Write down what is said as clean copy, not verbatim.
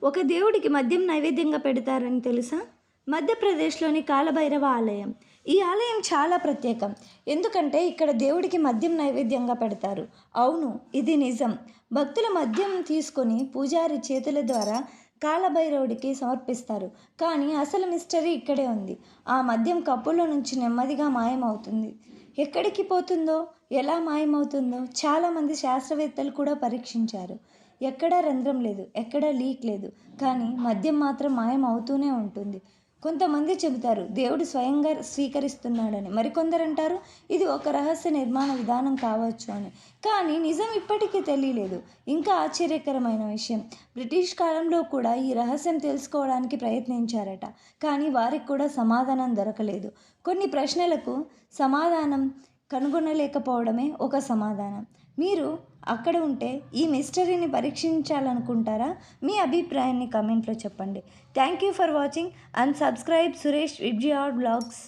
ఒక దేవుడికి మద్యం నైవేద్యంగా పెడతారని తెలుసా? మధ్యప్రదేశ్లోని కాలభైరవ ఆలయం. ఈ ఆలయం చాలా ప్రత్యేకం. ఎందుకంటే ఇక్కడ దేవుడికి మద్యం నైవేద్యంగా పెడతారు. అవును, ఇది నిజం. భక్తుల మద్యం తీసుకొని పూజారి చేతుల ద్వారా కాలభైరవుడికి సమర్పిస్తారు. కానీ అసలు మిస్టరీ ఇక్కడే ఉంది. ఆ మద్యం కప్పులో నుంచి నెమ్మదిగా మాయమవుతుంది. ఎక్కడికి పోతుందో, ఎలా మాయమవుతుందో చాలామంది శాస్త్రవేత్తలు కూడా పరీక్షించారు. ఎక్కడా రంధ్రం లేదు, ఎక్కడా లీక్ లేదు, కానీ మద్యం మాత్రం మాయం అవుతూనే ఉంటుంది. కొంతమంది చెబుతారు దేవుడు స్వయంగా స్వీకరిస్తున్నాడని, మరికొందరు అంటారు ఇది ఒక రహస్య నిర్మాణ విధానం కావచ్చు అని. కానీ నిజం ఇప్పటికీ తెలియలేదు. ఇంకా ఆశ్చర్యకరమైన విషయం, బ్రిటిష్ కాలంలో కూడా ఈ రహస్యం తెలుసుకోవడానికి ప్రయత్నించారట. కానీ వారికి కూడా సమాధానం దొరకలేదు. కొన్ని ప్రశ్నలకు సమాధానం కనుగొనలేకపోవడమే ఒక సమాధానం. మీరు అక్కడ ఉంటే ఈ మిస్టరీని పరీక్షించాలనుకుంటారా? మీ అభిప్రాయాన్ని కామెంట్లో చెప్పండి. Thank you for watching and subscribe Suresh VIBGYOR blogs.